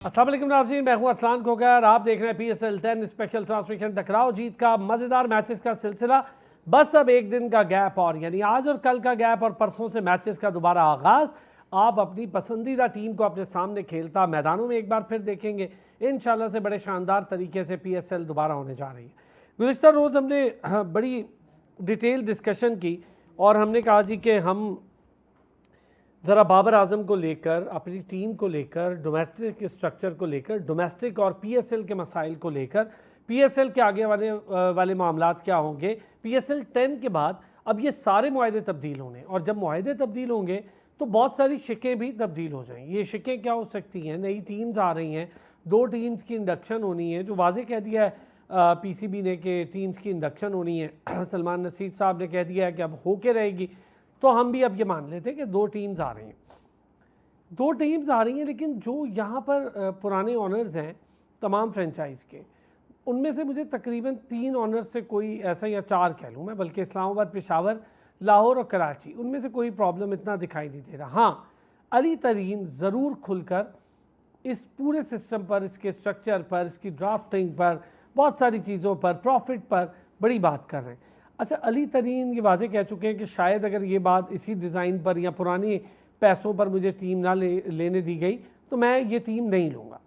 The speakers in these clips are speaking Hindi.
अस्सलाम वालेकुम नाज़रीन, मैं हूं अरसलान खोकर। आप देख रहे हैं PSL 10 स्पेशल ट्रांसमिशन। टकराव जीत का मज़ेदार मैचेस का सिलसिला। बस अब एक दिन का गैप और यानी आज और कल का गैप और परसों से मैचेस का दोबारा आगाज़। आप अपनी पसंदीदा टीम को अपने सामने खेलता मैदानों में एक बार फिर देखेंगे। इंशाल्लाह से बड़े शानदार तरीके से PSL दोबारा होने जा रही है। गुज़िश्ता रोज़ हमने बड़ी डिटेल डिस्कशन की और हमने कहा जी कि हम ज़रा बाबर आजम को लेकर, अपनी टीम को लेकर, डोमेस्टिक स्ट्रक्चर को लेकर, डोमेस्टिक और PSL के मसाइल को लेकर, PSL के आगे वाले मामलात क्या होंगे, PSL 10 के बाद अब ये सारे मुआहदे तब्दील होने, और जब मुआहदे तब्दील होंगे तो बहुत सारी शिकें भी तब्दील हो जाएंगी। ये शिकें क्या हो सकती हैं? नई टीम्स आ रही हैं, 2 टीम्स की इंडक्शन होनी है, जो वाजे कह दिया है PCB ने कि टीम्स की इंडक्शन होनी है। सलमान नसीर साहब ने कह दिया है कि अब होके रहेगी। तो हम भी अब ये मान लेते हैं कि 2 टीम्स आ रही हैं, 2 टीम्स आ रही हैं। लेकिन जो यहाँ पर पुराने ऑनर्स हैं तमाम फ्रेंचाइज के, उनमें से मुझे तकरीबन 3 ऑनर्स से कोई ऐसा, या 4 कह लूँ मैं, बल्कि इस्लामाबाद, पेशावर, लाहौर और कराची, उनमें से कोई प्रॉब्लम इतना दिखाई नहीं दे रहा। हाँ, अली तरीन ज़रूर खुलकर इस पूरे सिस्टम पर, इसके स्ट्रक्चर पर, इसकी ड्राफ्टिंग पर, बहुत सारी चीज़ों पर, प्रॉफिट पर बड़ी बात कर रहे हैं। अच्छा, अली तरीन ये वाजे कह चुके हैं कि शायद अगर ये बात इसी डिज़ाइन पर या पुरानी पैसों पर मुझे टीम ना लेने दी गई तो मैं ये टीम नहीं लूँगा।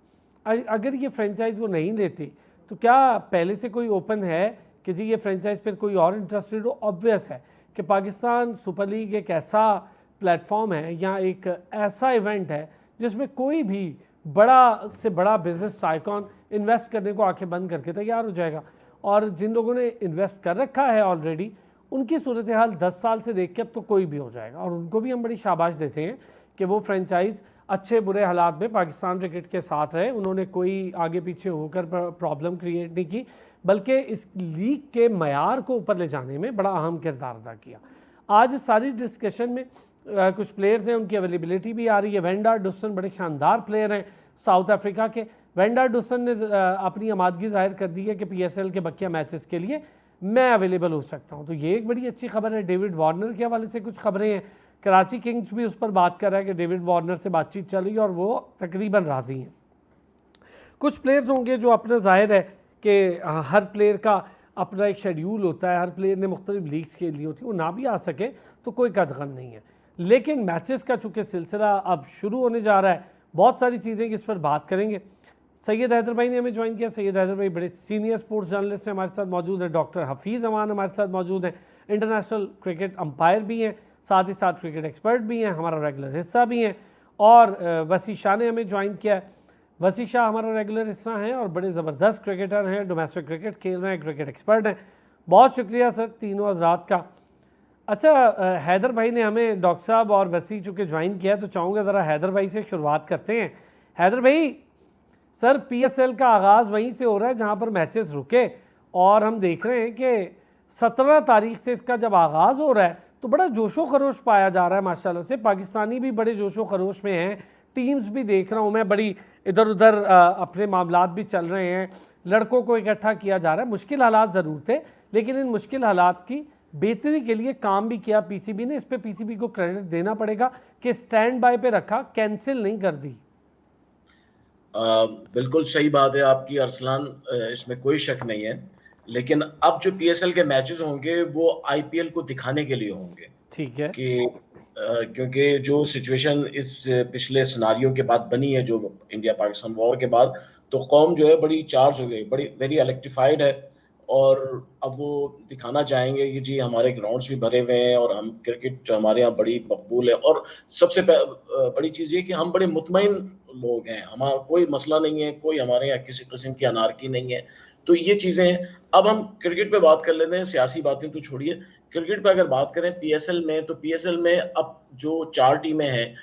अगर ये फ्रेंचाइज़ वो नहीं लेते तो क्या पहले से कोई ओपन है कि जी ये फ्रेंचाइज़ पर कोई और इंटरेस्टेड हो? ऑब्वियस है कि पाकिस्तान सुपर लीग एक ऐसा प्लेटफॉर्म है या एक ऐसा इवेंट है जिसमें कोई भी बड़ा से बड़ा बिजनेस टाइकॉन इन्वेस्ट करने को आंखें बंद करके तैयार हो जाएगा। और जिन लोगों ने इन्वेस्ट कर रखा है ऑलरेडी, उनकी सूरत हाल 10 साल से देख के अब तो कोई भी हो जाएगा। और उनको भी हम बड़ी शाबाश देते हैं कि वो फ्रेंचाइज़ अच्छे बुरे हालात में पाकिस्तान क्रिकेट के साथ रहे। उन्होंने कोई आगे पीछे होकर प्रॉब्लम क्रिएट नहीं की, बल्कि इस लीग के मयार को ऊपर ले जाने में बड़ा अहम किरदार अदा किया। आज सारी डिस्कशन में कुछ प्लेयर्स हैं, उनकी अवेलेबिलिटी भी आ रही है। वेन डार डुसन बड़े शानदार प्लेयर हैं साउथ अफ्रीका के। वेन डार डुसन ने अपनी आमादगी जाहिर कर दी है कि PSL के बकिया मैचेस के लिए मैं अवेलेबल हो सकता हूं। तो ये एक बड़ी अच्छी खबर है। डेविड वार्नर के हवाले से कुछ खबरें हैं, कराची किंग्स भी उस पर बात कर रहा है कि डेविड वार्नर से बातचीत चल रही है और वो तकरीबन राज़ी हैं। कुछ प्लेयर्स होंगे जो अपना जाहिर है कि हर प्लेयर का अपना एक शेड्यूल होता है, हर प्लेयर ने मुख्तलिफ लीग्स के लिए होती है, वो ना भी आ सके तो कोई कदगन नहीं है। लेकिन मैचेस का चूँकि सिलसिला अब शुरू होने जा रहा है, बहुत सारी चीज़ें इस पर बात करेंगे। सैयद हैदर भाई ने हमें ज्वाइन किया। सैयद हैदर भाई बड़े सीनियर स्पोर्ट्स जर्नलिस्ट हैं, हमारे साथ मौजूद हैं। डॉक्टर हफीज़ अमान हमारे साथ मौजूद हैं, इंटरनेशनल क्रिकेट अंपायर भी हैं, साथ ही साथ क्रिकेट एक्सपर्ट भी हैं, हमारा रेगुलर हिस्सा भी हैं। और वसी शाह ने हमें ज्वाइन किया है। वसी शाह हमारा रेगुलर हिस्सा हैं और बड़े ज़बरदस्त क्रिकेटर हैं, डोमेस्टिक क्रिकेट खेल रहे हैं, क्रिकेट एक्सपर्ट हैं। बहुत शुक्रिया सर तीनों हज़रात का। अच्छा, हैदर भाई ने हमें डॉक्टर साहब और वसी चूँकि ज्वाइन किया तो चाहूँगा ज़रा हैदर भाई से शुरुआत करते हैं। हैदर भाई, सर PSL का आगाज़ वहीं से हो रहा है जहाँ पर मैचेस रुके, और हम देख रहे हैं कि 17 तारीख से इसका जब आगाज़ हो रहा है तो बड़ा जोशो खरोश पाया जा रहा है माशाल्लाह से। पाकिस्तानी भी बड़े जोशो खरोश में हैं, टीम्स भी देख रहा हूँ मैं बड़ी इधर उधर अपने मामलात भी चल रहे हैं, लड़कों को इकट्ठा किया जा रहा है। मुश्किल हालात ज़रूर थे, लेकिन इन मुश्किल हालात की बेहतरी के लिए काम भी किया PCB ने। इस पर PCB को क्रेडिट देना पड़ेगा कि स्टैंड बाय पे रखा, कैंसिल नहीं कर दी। बिल्कुल सही बात है आपकी अरसलान, इसमें कोई शक नहीं है। लेकिन अब जो PSL के मैचेस होंगे वो IPL को दिखाने के लिए होंगे। ठीक है कि क्योंकि जो सिचुएशन इस पिछले सिनारियो के बाद बनी है, जो इंडिया पाकिस्तान वॉर के बाद, तो कौम जो है बड़ी चार्ज हो गई, बड़ी वेरी इलेक्ट्रीफाइड है। और अब वो दिखाना चाहेंगे कि जी हमारे ग्राउंड्स भी भरे हुए हैं और हम क्रिकेट हमारे यहाँ बड़ी मकबूल है। और सबसे बड़ी चीज़ ये कि हम बड़े मुतमईन लोग हैं, हमारा कोई मसला नहीं है, कोई हमारे यहाँ किसी किस्म की अनारकी नहीं है। तो ये चीज़ें हैं। अब हम क्रिकेट पे बात कर लेते हैं, सियासी बातें तो छोड़िए, क्रिकेट पे अगर बात करें PSL में, तो PSL में अब जो 4 टीमें हैं,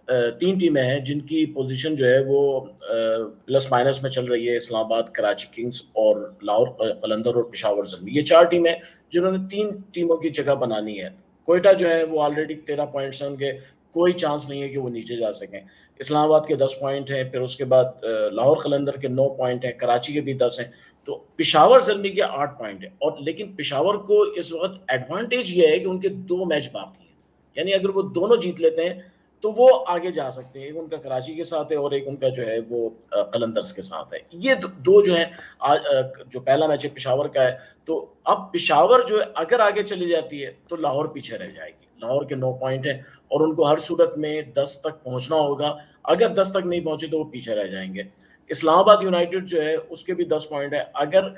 3 टीमें हैं जिनकी पोजीशन जो है वो प्लस माइनस में चल रही है। इस्लामाबाद, कराची किंग्स और लाहौर कलंदर और पेशावर ज़ल्मी, ये 4 टीमें जिन्होंने 3 टीमों की जगह बनानी है। कोयटा जो है वो ऑलरेडी 13 पॉइंट्स हैं उनके, कोई चांस नहीं है कि वो नीचे जा सकें। इस्लामाबाद के 10 पॉइंट हैं, फिर उसके बाद लाहौर कलंदर के 9 पॉइंट हैं, कराची के भी 10 हैं, तो पेशावर ज़ल्मी के 8 पॉइंट हैं। और लेकिन पेशावर को इस वक्त एडवांटेज ये है कि उनके 2 मैच बाकी हैं, यानी अगर वो दोनों जीत लेते हैं तो वो आगे जा सकते हैं। एक उनका कराची के साथ है और एक उनका जो है वो कलंदर्स के साथ है। ये दो जो है जो पहला मैच है पेशावर का है, तो अब पेशावर जो है अगर आगे चली जाती है तो लाहौर पीछे रह जाएगी। लाहौर के 9 पॉइंट है और उनको हर सूरत में 10 तक पहुंचना होगा। अगर 10 तक नहीं पहुंचे तो वो पीछे रह जाएंगे। इस्लामाबाद यूनाइटेड जो है उसके भी 10 पॉइंट है। अगर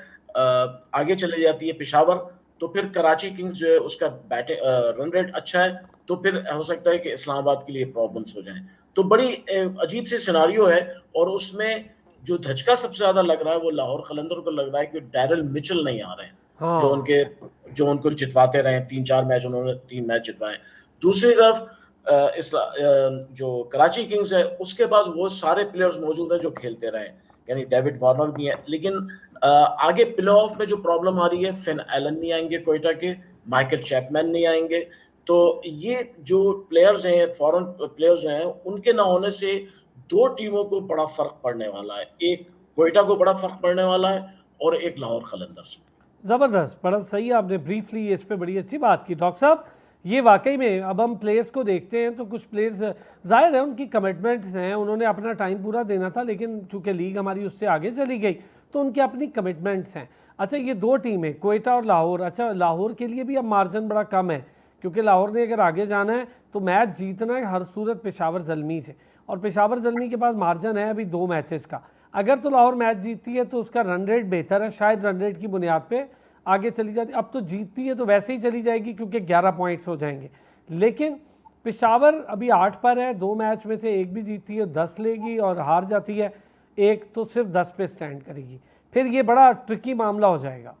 आगे चले जाती है पेशावर तो फिर कराची किंग्स जो है उसका रन रेट अच्छा है, तो फिर हो सकता है कि इस्लामाबाद के लिए प्रॉब्लम्स हो जाएं। तो बड़ी अजीब सी सिनारियो है और उसमें जो धचका सबसे ज्यादा लग रहा है वो लाहौर कलंदर को लग रहा है कि डैरल मिचेल नहीं आ रहे हैं, हाँ। जो उनको जितवाते रहे। 3-4 मैच उन्होंने 3 मैच जितवाए। दूसरी तरफ जो कराची किंग्स है उसके पास वो सारे प्लेयर्स मौजूद हैं जो खेलते रहे, यानी डेविड वार्नर भी है। लेकिन आगे प्ले ऑफ में जो प्रॉब्लम आ रही है, फिन एलन नहीं आएंगे कोयटा के, माइकल चैपमैन नहीं आएंगे। तो ये जो प्लेयर्स हैं, फॉरेन प्लेयर्स हैं, उनके ना होने से दो टीमों को बड़ा फर्क पड़ने वाला है। एक कोयटा को बड़ा फर्क पड़ने वाला है और एक लाहौर कलंदर्स को। ज़बरदस्त, बड़ा सही आपने ब्रीफली इस पे बड़ी अच्छी बात की डॉक्टर साहब। ये वाकई में अब हम प्लेयर्स को देखते हैं तो कुछ प्लेयर्स जाहिर है उनकी कमिटमेंट्स हैं, उन्होंने अपना टाइम पूरा देना था, लेकिन चूंकि लीग हमारी उससे आगे चली गई तो उनकी अपनी कमिटमेंट्स हैं। अच्छा, ये दो टीमें कोयटा और लाहौर, अच्छा लाहौर के लिए भी अब मार्जिन बड़ा कम है क्योंकि लाहौर ने अगर आगे जाना है तो मैच जीतना है हर सूरत पेशावर ज़ल्मी से, और पेशावर ज़ल्मी के पास मार्जिन है अभी 2 मैचेस का। अगर तो लाहौर मैच जीतती है तो उसका रन रेट बेहतर है, शायद रन रेट की बुनियाद पे आगे चली जाती। अब तो जीतती है तो वैसे ही चली जाएगी क्योंकि 11 पॉइंट्स हो जाएंगे। लेकिन पेशावर अभी 8 पर है, 2 मैच में से एक भी जीतती है 10 लेगी और हार जाती है एक तो सिर्फ 10 पे स्टैंड करेगी। फिर ये बड़ा ट्रिकी मामला हो जाएगा।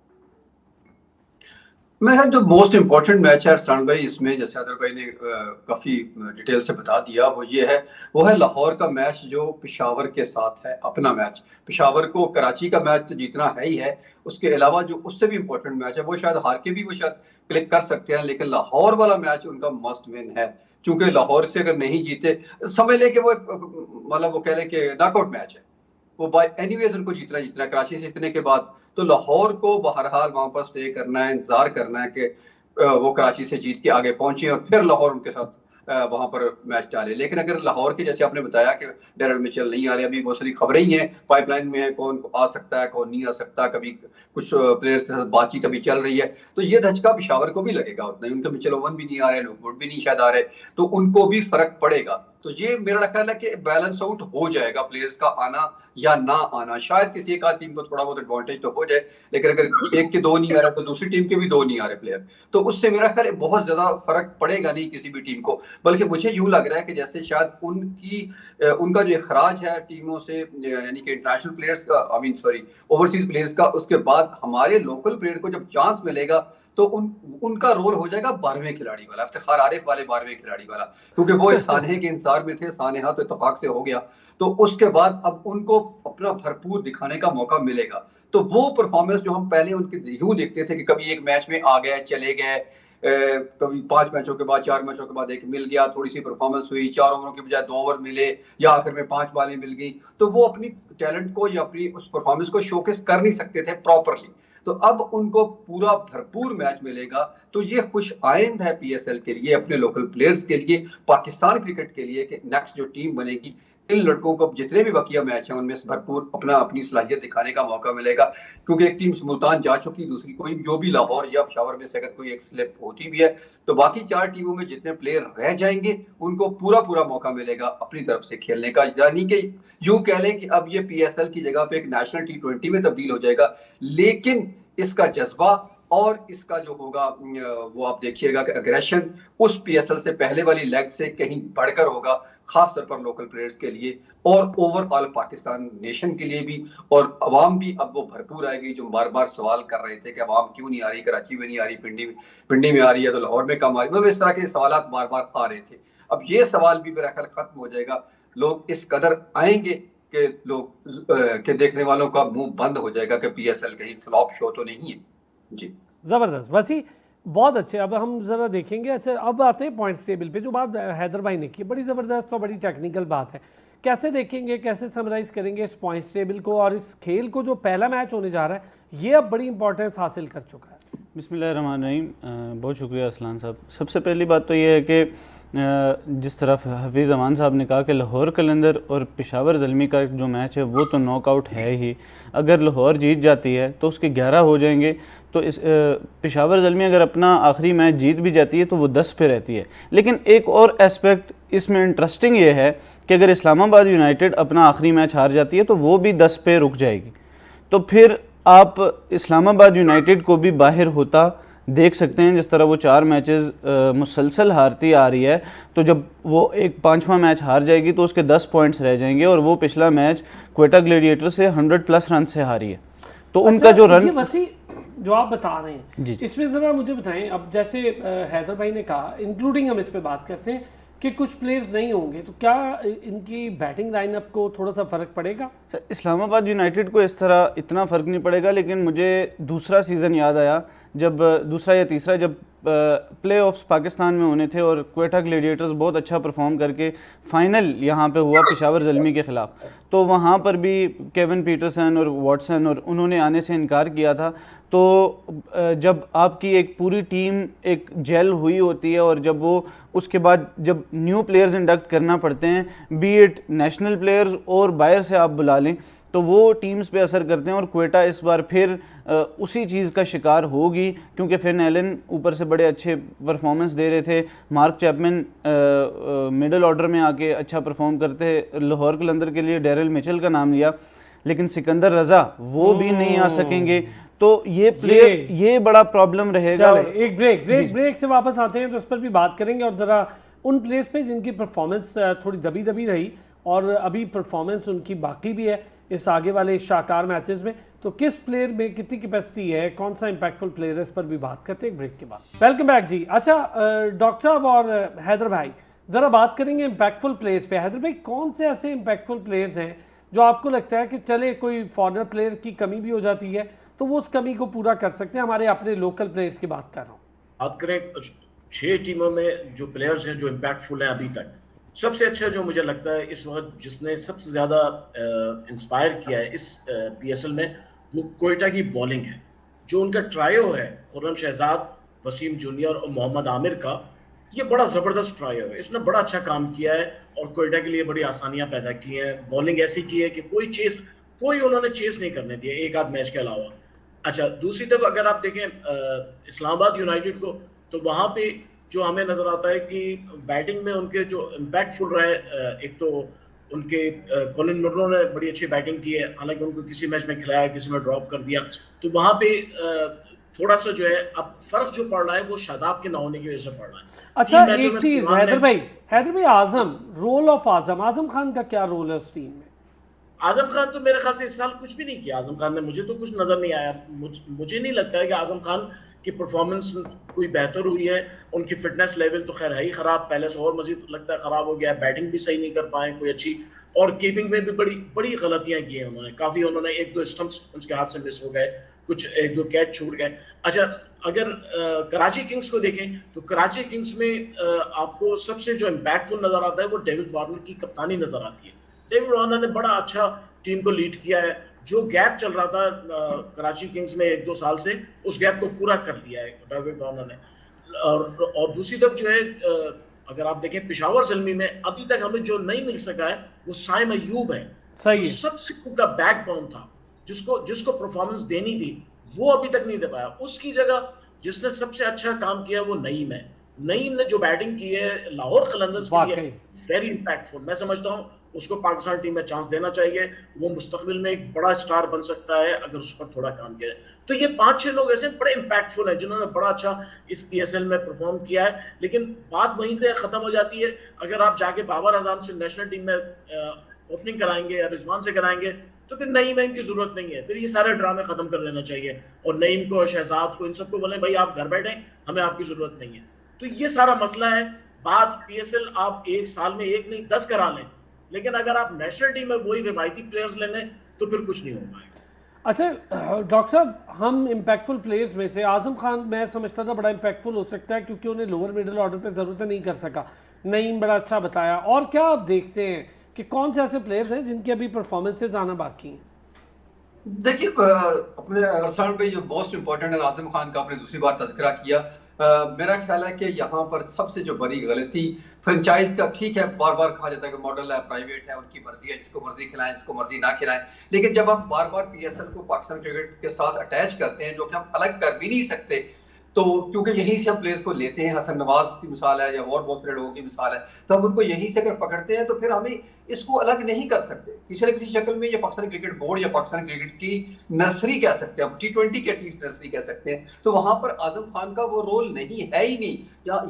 मैं जो मोस्ट इम्पोर्टेंट मैच है अरसान भाई, इसमें जैसे अदर भाई ने काफ़ी डिटेल से बता दिया, वो है लाहौर का मैच जो पेशावर के साथ है, अपना मैच। पेशावर को कराची का मैच तो जीतना है ही है, उसके अलावा जो उससे भी इम्पोर्टेंट मैच है वो शायद हार के भी वो शायद क्लिक कर सकते हैं, लेकिन लाहौर वाला मैच उनका मस्ट विन है। क्योंकि लाहौर से अगर नहीं जीते, समझ लें कि वो मतलब वो कह लें कि नॉकआउट मैच है, वो बाय एनीवेज उनको जीतना जीतना है। कराची से जीतने के बाद तो लाहौर को बहरहाल वहां पर स्टे करना है, इंतजार करना है कि वो कराची से जीत के आगे पहुंचे और फिर लाहौर उनके साथ वहां पर मैच डाले। लेकिन अगर लाहौर के जैसे आपने बताया कि डैरल मिचेल नहीं आ रहे, अभी बहुत सारी खबरें ही हैं पाइपलाइन में है, कौन आ सकता है कौन नहीं आ सकता, कभी कुछ प्लेयर्स के साथ बातचीत अभी चल रही है, तो ये धचका पेशावर को भी लगेगा उतना ही। उनके मिचेल ओवन भी नहीं आ रहे, लुकवुड भी नहीं शायद आ रहे, तो उनको भी फर्क पड़ेगा। तो ये मेरा ख्याल है कि बैलेंस आउट हो जाएगा प्लेयर्स का आना या ना आना। शायद किसी एक आध टीम को थोड़ा बहुत एडवांटेज तो हो जाए, लेकिन अगर एक के दो नहीं आ रहे तो दूसरी टीम के भी 2 नहीं आ रहे प्लेयर, तो उससे मेरा ख्याल है बहुत ज्यादा फर्क पड़ेगा नहीं किसी भी टीम को। बल्कि मुझे यूं लग रहा है कि जैसे शायद उनका जो अखराज है टीमों से, यानी कि इंटरनेशनल प्लेयर्स का, I mean sorry overseas players का, उसके बाद हमारे लोकल प्लेयर को जब चांस मिलेगा तो उनका रोल हो जाएगा 12वें खिलाड़ी वाला, इफ्तिखार आरिफ वाले 12वें खिलाड़ी वाला, क्योंकि वो एक सानहे के इंतजार में थे, सानहा तो इत्तेफाक से हो गया, तो उसके बाद अब उनको अपना भरपूर दिखाने का मौका मिलेगा। तो वो परफॉर्मेंस जो हम पहले उनके यूं देखते थे कि कभी एक मैच में आ गए चले गए, कभी 5 मैचों के बाद 4 मैचों के बाद एक मिल गया, थोड़ी सी परफॉर्मेंस हुई, 4 ओवरों के बजाय 2 ओवर मिले या आखिर में 5 बालें मिल गई, तो वो अपनी टैलेंट को या अपनी उस परफॉर्मेंस को शोकेस कर नहीं सकते थे प्रॉपरली। तो अब उनको पूरा भरपूर मैच मिलेगा, तो ये खुश आइंद है पीएसएल के लिए, अपने लोकल प्लेयर्स के लिए, पाकिस्तान क्रिकेट के लिए, कि नेक्स्ट जो टीम बनेगी इन लड़कों को जितने भी बकिया मैच हैं उनमें से भरपूर अपनी सलाहियत दिखाने का मौका मिलेगा। क्योंकि एक टीम मुल्तान जा चुकी, दूसरी कोई जो भी लाहौर या पेशावर में से अगर कोई एक स्लिप होती भी है तो बाकी 4 टीमों में जितने प्लेयर रह जाएंगे उनको पूरा मौका मिलेगा अपनी तरफ से खेलने का। यानी कि यूं कह लें कि अब ये पीएसएल की जगह पे एक नेशनल T20 में तब्दील हो जाएगा, लेकिन इसका जज्बा और इसका जो होगा वो आप देखिएगा कि अग्रेशन उस पीएसएल से पहले वाली लेग से कहीं बढ़कर होगा, खास तौर पर लोकल प्लेयर्स के लिए और ओवरऑल पाकिस्तान नेशन के लिए भी। और अवाम भी अब वो भरपूर आएगी, जो बार बार सवाल कर रहे थे कि अवाम क्यों नहीं आ रही, कराची में नहीं आ रही, पिंडी में आ रही है तो लाहौर में कम आ रही, मतलब इस तरह के सवाल बार बार आ रहे थे। अब ये सवाल भी मेरा ख्याल खत्म हो जाएगा, लोग इस कदर आएंगे कि लोग के देखने वालों का मुंह बंद हो जाएगा कि पीएसएल कहीं फ्लॉप शो तो नहीं है। जी ज़बरदस्त, बस ही बहुत अच्छे। अब हम ज़रा देखेंगे। अच्छा, अब आते हैं पॉइंट्स टेबल पे, जो बात हैदर भाई ने की बड़ी ज़बरदस्त और बड़ी टेक्निकल बात है। कैसे देखेंगे, कैसे समराइज करेंगे इस पॉइंट्स टेबल को और इस खेल को जो पहला मैच होने जा रहा है ये अब बड़ी इंपॉर्टेंस हासिल कर चुका है। बिस्मिल्लाहिर्रहमानिर्रहीम, बहुत शुक्रिया असलान साहब। सबसे पहली बात तो ये है कि जिस तरफ हफीज़ अमान साहब ने कहा कि लाहौर कलंदर और पेशावर ज़ल्मी का जो मैच है वो तो नॉकआउट है ही। अगर लाहौर जीत जाती है तो उसके 11 हो जाएंगे, तो इस पेशावर ज़ल्मी अगर अपना आखिरी मैच जीत भी जाती है तो वो 10 पे रहती है। लेकिन एक और एस्पेक्ट इसमें इंटरेस्टिंग ये है कि अगर इस्लामाबाद यूनाइटेड अपना आखिरी मैच हार जाती है तो वो भी 10 पे रुक जाएगी। तो फिर आप इस्लामाबाद यूनाइटेड को भी बाहर होता देख सकते हैं। जिस तरह वो 4 मैचेस मुसलसल हारती आ रही है, तो जब वो एक 5वां मैच हार जाएगी तो उसके 10 पॉइंट्स रह जाएंगे, और वो पिछला मैच क्वेटा ग्लेडिएटर से 100+ रन से हारी है। तो उनका जो रन, ये वसी जो आप बता रहे हैं जी। इसमें ज़रा मुझे बताएं, अब जैसे हैदर भाई ने कहा, इंक्लूडिंग हम इस पे बात करते हैं कि कुछ प्लेयर्स नहीं होंगे, तो क्या इनकी बैटिंग लाइनअप को थोड़ा सा फ़र्क पड़ेगा? इस्लामाबाद यूनाइटेड को इस तरह इतना फ़र्क नहीं पड़ेगा, लेकिन मुझे दूसरा सीज़न याद आया, जब दूसरा या तीसरा, जब प्ले ऑफ्स पाकिस्तान में होने थे और क्वेटा ग्लेडिएटर्स बहुत अच्छा परफॉर्म करके फाइनल यहाँ पे हुआ पेशावर ज़ल्मी के ख़िलाफ़, तो वहाँ पर भी केविन पीटरसन और वॉटसन और उन्होंने आने से इनकार किया था। तो जब आपकी एक पूरी टीम एक जेल हुई होती है, और जब वो उसके बाद जब न्यू प्लेयर्स इंडक्ट करना पड़ते हैं, बी इट नेशनल प्लेयर्स और बाहर से आप बुला लें, तो वो टीम्स पे असर करते हैं। और क्वेटा इस बार फिर उसी चीज़ का शिकार होगी, क्योंकि फिन एलन ऊपर से बड़े अच्छे परफॉर्मेंस दे रहे थे, मार्क चैपमैन मिडल ऑर्डर में आके अच्छा परफॉर्म करते। लाहौर कलंदर के लिए डेरिल मिचेल का नाम लिया, लेकिन सिकंदर रज़ा वो भी नहीं आ सकेंगे, तो ये प्लेयर ये बड़ा प्रॉब्लम रहेगा। एक ब्रेक से वापस आते हैं तो उस पर भी बात करेंगे, और ज़रा उन प्लेयर्स पे जिनकी परफॉर्मेंस थोड़ी दबी दबी रही और अभी परफॉर्मेंस उनकी बाकी भी है इस आगे वाले शाकार मैचेस में, तो किस प्लेयर में कितनी कैपेसिटी है, कौन सा इंपैक्टफुल प्लेयर है, इस पर भी बात करते हैं ब्रेक के बाद। वेलकम बैक जी। अच्छा डॉक्टर साहब और हैदर भाई, ज़रा बात करेंगे इंपैक्टफुल प्लेयर्स पे। हैदर भाई, कौन से ऐसे इंपैक्टफुल प्लेयर्स हैं जो आपको लगता है कि चले कोई फॉरेनर प्लेयर की कमी भी हो जाती है तो वो उस कमी को पूरा कर सकते हैं? हमारे अपने लोकल प्लेयर्स की बात कर रहा हूँ। बात करें 6 टीमों में जो प्लेयर्स हैं जो इम्पैक्टफुल हैं अभी तक, सबसे अच्छा जो मुझे लगता है इस वक्त जिसने सबसे ज़्यादा इंस्पायर किया है इस PSL में, वो क्वेटा की बॉलिंग है। जो उनका ट्रायो है, खुर्रम शहजाद, वसीम जूनियर और मोहम्मद आमिर का, ये बड़ा ज़बरदस्त ट्रायो है। इसने बड़ा अच्छा काम किया है और क्वेटा के लिए बड़ी आसानियां पैदा की हैं। बॉलिंग ऐसी की है कि कोई उन्होंने चेस नहीं करने दिया एक आध मैच के अलावा। अच्छा, दूसरी तरफ अगर आप देखें इस्लामाबाद यूनाइटेड को, तो वहाँ पे जो हमें नजर आता है कि बैटिंग में उनके जो इम्पैक्टफुल रहे, एक तो उनके कॉलिन मुर्रो ने बड़ी अच्छी बैटिंग की है, हालांकि उनको किसी मैच में खिलाया, किसी में ड्रॉप कर दिया, तो वहाँ पे थोड़ा सा जो है अब फर्क जो पड़ रहा है वो शादाब के ना होने की वजह से पड़ रहा है। अच्छा, एक चीज हैदर भाई, आजम, रोल ऑफ आजम खान का क्या रोल है उस टीम में? आजम खान तो मेरे ख्याल से इस साल कुछ भी नहीं किया आजम खान ने, मुझे तो कुछ नजर नहीं आया। मुझे नहीं लगता है कि आजम खान की परफॉर्मेंस कोई बेहतर हुई है। उनकी फिटनेस लेवल तो खैर है ही खराब, पहले से और मजीद लगता है खराब हो गया। बैटिंग भी सही नहीं कर पाए कोई अच्छी, और कीपिंग में भी बड़ी गलतियां की हैं उन्होंने काफी। उन्होंने 1-2 स्टंप्स उनके हाथ से मिस हो गए, कुछ 1-2 कैच छूट गए। अच्छा, अगर कराची किंग्स को देखें तो कराची किंग्स में आपको सबसे जो इम्पैक्टफुल नजर आता है वो डेविड वार्नर की कप्तानी नजर आती है। डेविड वार्नर ने बड़ा अच्छा टीम को लीड किया है। जो गैप चल रहा था कराची किंग्स में 1-2 साल से, उस गैप को पूरा कर दिया है डेविड वार्नर ने। और दूसरी तरफ जो है अगर आप देखें पेशावर ज़ल्मी में अभी तक हमें जो नहीं मिल सका है वो साइम अयूब है, जो सबसे उनका बैकबोन था, जिसको परफॉर्मेंस देनी थी वो अभी तक नहीं दे पाया। उसकी जगह जिसने सबसे अच्छा काम किया वो नईम है। नईम ने जो बैटिंग की है लाहौर कलंदर्स के लिए वेरी इंपैक्टफुल। मैं समझता हूँ उसको पाकिस्तान टीम में चांस देना चाहिए। वो मुस्तकबिल में एक बड़ा स्टार बन सकता है अगर उस पर थोड़ा काम किया जाए। तो ये 5-6 लोग ऐसे बड़े इंपैक्टफुल हैं जिन्होंने बड़ा अच्छा इस PSL में परफॉर्म किया है। लेकिन बात वहीं पे खत्म हो जाती है। अगर आप जाके बाबर आजम से नेशनल टीम में ओपनिंग कराएंगे या रिजवान से कराएंगे तो फिर नईम की जरूरत नहीं है। फिर ये सारे ड्रामे खत्म कर देना चाहिए और नईम को, शहजाद को, इन सबको बोले भाई आप घर बैठे, हमें आपकी जरूरत नहीं है। तो ये सारा मसला है। बात PSL आप एक साल में 1 नहीं 10 करा लें, लेकिन अगर आप नेशनल टीम में वही रिवायती प्लेयर्स ले लें तो फिर कुछ नहीं हो पाएगा। अच्छा डॉक्टर साहब, हम इम्पैक्टफुल प्लेयर्स में से आजम खान मैं समझता था बड़ा इम्पैक्टफुल हो सकता है क्योंकि उन्हें लोअर मिडिल ऑर्डर पे ज़रूरत नहीं कर सका। नईम बड़ा अच्छा बताया। और क्या आप देखते हैं कि कौन से ऐसे प्लेयर्स हैं जिनकी अभी परफॉर्मेंसेज आना बाकी हैं? देखिए, अपने अरसान भाई जो मोस्ट इंपॉर्टेंट है आजम खान का आपने दूसरी बार तज़किरा किया। मेरा ख्याल है कि यहाँ पर सबसे जो बड़ी गलती फ्रेंचाइज का, ठीक है बार बार कहा जाता है कि मॉडल है, प्राइवेट है, उनकी मर्जी है, जिसको मर्जी खिलाएं, जिसको मर्जी ना खिलाएं, लेकिन जब आप बार बार पीएसएल को पाकिस्तान क्रिकेट के साथ अटैच करते हैं, जो कि हम अलग कर भी नहीं सकते, तो क्योंकि यहीं से हम प्लेयर्स को लेते हैं, हसन नवाज की मिसाल है या और बहुत सारे लोगों की मिसाल है, तो हम उनको यहीं से अगर पकड़ते हैं तो फिर हमें इसको अलग नहीं कर सकते किसी न किसी शक्ल में। ये पाकिस्तान क्रिकेट बोर्ड या पाकिस्तान क्रिकेट की नर्सरी कह सकते हैं, हम T20 की एटलीस्ट नर्सरी कह सकते हैं, तो वहां पर आजम खान का वो रोल नहीं है ही नहीं।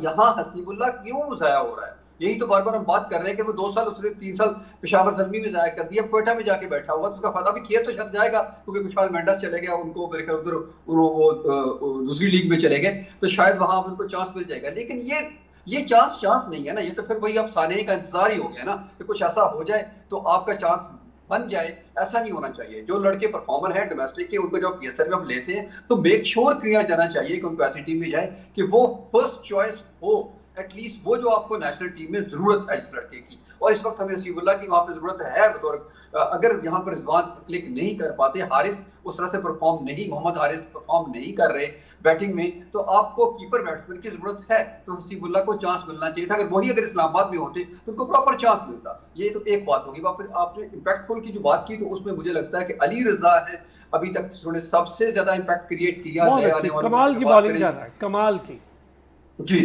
यहाँ हसीबुल्लाह क्यों जाया हो रहा है, यही तो बार बार हम बात कर रहे हैं कि वो 2 साल उसने 3 साल पेशावर ज़ल्मी में जाया कर दिया, क्वेटा में जाके बैठा हुआ, तो उसका फायदा भी किया तो शायद जाएगा, क्योंकि खुशहाल मेंडस चले गया, उनको मेरे ख्याल उधर वो दूसरी लीग में चले गए, तो शायद वहां उनको चांस मिल जाएगा। लेकिन ये चांस नहीं है ना, ये तो फिर वही आप साने का इंतजार ही हो गया ना कि कुछ ऐसा हो जाए तो आपका चांस बन जाए। ऐसा नहीं होना चाहिए। जो लड़के परफॉर्मर हैं डोमेस्टिक के, उनको जब पीएसएल में हम लेते हैं तो मेक श्योर किया जाना चाहिए कि उनको ऐसी टीम में जाए कि वो फर्स्ट चॉइस हो, एटलीस्ट वो जो आपको नेशनल टीम में जरूरत है इस लड़के की। और इस वक्त हमें हसीबुल्लाह की वहां पे जरूरत है बतौर, अगर यहाँ पर रिजवान क्लिक नहीं कर पाते, हारिस उस तरह से परफॉर्म नहीं, मोहम्मद हारिस परफॉर्म नहीं कर रहे बैटिंग में, तो आपको कीपर बैट्समैन की जरूरत है, तो हसीबुल्लाह को चांस मिलना चाहिए था। अगर इस्लामाबाद में होते तो उनको प्रॉपर चांस मिलता। ये तो एक बात होगी। आपने इम्पैक्टफुल की जो बात की, तो उसमें मुझे लगता है कि अली रजा है अभी तक जिन्होंने सबसे ज्यादा इम्पैक्ट क्रिएट किया। कमाल की बॉलिंग कर रहा है, कमाल की जी।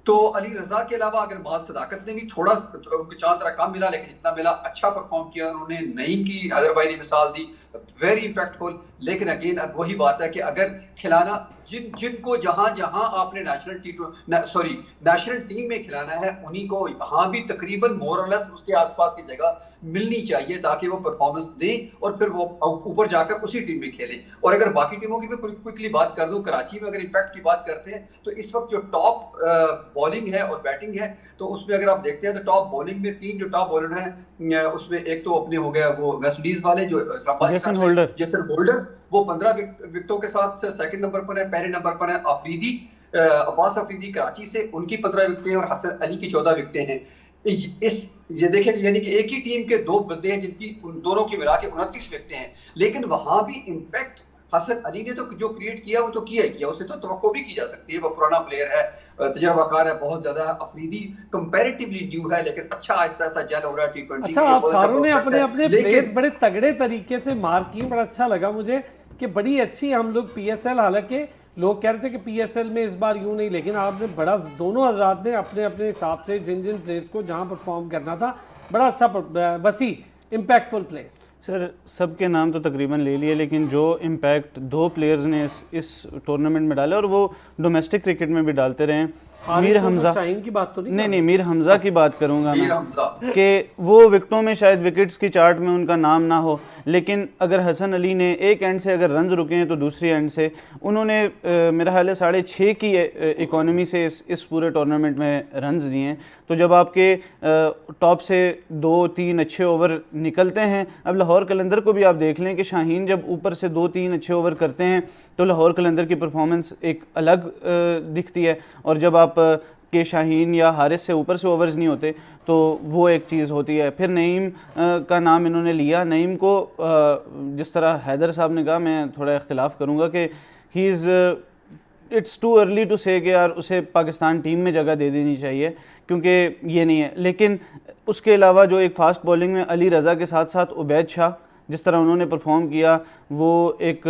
तो अली रजा के अलावा अगर बात सदाकत ने भी थोड़ा उनको चांस जरा कम मिला, लेकिन जितना मिला अच्छा परफॉर्म किया उन्होंने। नईम की हैदर भाई ने मिसाल दी, वेरी इंपैक्टफुल। लेकिन अगेन वही बात है कि अगर खिलाना जिनको जहां जहां आपने नेशनल टीम में खिलाना है, उन्हीं को यहाँ भी तकरीबन मोर और लेस उसके आसपास की जगह मिलनी चाहिए, ताकि वो परफॉर्मेंस दें और फिर वो ऊपर जाकर उसी टीम में खेलें। और अगर बाकी टीमों की भी क्विकली बात कर दूं, कराची में अगर इम्पैक्ट की बात करते हैं तो इस वक्त जो टॉप बॉलिंग है और बैटिंग है, तो उसमें अगर आप देखते हैं तो टॉप बॉलिंग में 3 जो टॉप बॉलर हैं, उसमें एक तो अपने हो गया वो वेस्ट इंडीज वाले जो जेसन होल्डर, वो 15 विकेटों के साथ सेकंड नंबर पर है। पहले नंबर पर है अब्बास अफरीदी कराची से, उनकी 15 विकेटें और हसन अली की 14 विकेटें हैं। ये देखें, यानी कि एक ही टीम के 2 बंदे हैं जिनकी उन दोनों की मिला के 29 विकेटें हैं, लेकिन वहां भी इम्पैक्ट हसन अली ने तो जो क्रिएट किया वो तो किया ही किया, उससे तो तवक्को भी की जा सकती है। वो पुराना प्लेयर है, तजर्बाकार है बहुत ज्यादा। अफरीदी कंपैरेटिवली न्यू है, लेकिन अच्छा आहिस्ता आहिस्ता जेल हो रहा है T20। अच्छा, आप सारों ने अपने अपने प्लेयर बड़े तगड़े तरीके से मार की, बड़ा अच्छा लगा मुझे कि बड़ी अच्छी हम लोग पीएसएल, हालांकि लोग कह रहे थे कि पीएसएल में इस बार यूं नहीं, लेकिन आपने बड़ा, दोनों हजरात ने अपने अपने हिसाब से जिन जिन प्लेयर्स को जहां परफॉर्म करना था, बड़ा अच्छा वसी इम्पैक्टफुल प्लेयर्स। सर सबके नाम तो तकरीबन ले लिए, लेकिन जो इम्पैक्ट 2 प्लेयर्स ने इस टूर्नामेंट में डाले और वो डोमेस्टिक क्रिकेट में भी डालते रहे, मीर हमजा, शाहीन की बात तो नहीं मीर हमजा की बात करूंगा मैं, कि वो विकेटों में शायद विकेट्स की चार्ट में उनका नाम ना हो, लेकिन अगर हसन अली ने एक एंड से अगर रन्स रुके हैं तो दूसरी एंड से उन्होंने मेरा ख्याल है 6.5 की इकोनॉमी से इस पूरे टूर्नामेंट में रन्स दिए हैं। तो जब आपके टॉप से 2-3 अच्छे ओवर निकलते हैं, अब लाहौर कलंदर को भी आप देख लें कि शाहीन जब ऊपर से 2-3 अच्छे ओवर करते हैं तो लाहौर कलंदर की परफॉर्मेंस एक अलग दिखती है, और जब आप के शाहीन या हारिस से ऊपर से ओवर्स नहीं होते तो वो एक चीज़ होती है। फिर नईम का नाम इन्होंने लिया। नईम को जिस तरह हैदर साहब ने कहा, मैं थोड़ा इख्तिलाफ़ करूँगा कि he is it's too early to say कि यार उसे पाकिस्तान टीम में जगह दे देनी चाहिए, क्योंकि ये नहीं है। लेकिन उसके अलावा जो एक फ़ास्ट बॉलिंग में अली रज़ा के साथ साथ उबैद शाह, जिस तरह उन्होंने परफॉर्म किया, वो एक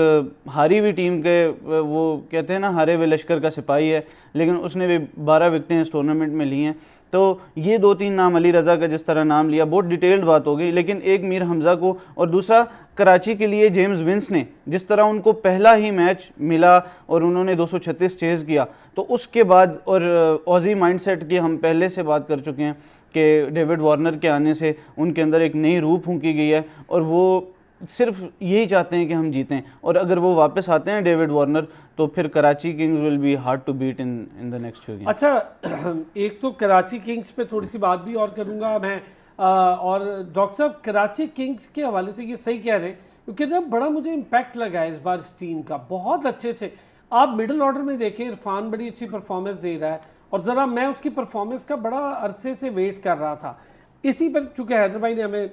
हारी हुई टीम के, वो कहते हैं ना हारे हुए लश्कर का सिपाही है, लेकिन उसने भी 12 विकेटें इस टूर्नामेंट में ली हैं। तो ये 2-3 नाम, अली रज़ा का जिस तरह नाम लिया, बहुत डिटेल्ड बात हो गई, लेकिन एक मीर हमज़ा को, और दूसरा कराची के लिए जेम्स विंस ने जिस तरह उनको पहला ही मैच मिला और उन्होंने 236 चेज़ किया, तो उसके बाद, और ऑजी माइंडसेट की हम पहले से बात कर चुके हैं कि डेविड वार्नर के आने से उनके अंदर एक नई रूह फूंकी गई है, और वो सिर्फ यही चाहते हैं कि हम जीतें। और अगर वो वापस आते हैं डेविड वार्नर, तो फिर Karachi Kings will be hard to beat in the next few games. अच्छा, एक तो कराची किंग्स पे थोड़ी सी बात भी और करूँगा मैं, और डॉक्टर साहब कराची किंग्स के हवाले से ये सही कह रहे हैं, क्योंकि ना बड़ा मुझे इम्पैक्ट लगा है इस बार इस टीम का, बहुत अच्छे से। आप मिडिल ऑर्डर में देखें, इरफान बड़ी अच्छी परफॉर्मेंस दे रहा है, और ज़रा मैं उसकी परफॉर्मेंस का बड़ा अरसे से वेट कर रहा था। इसी पर चूँकि हैदर भाई ने हमें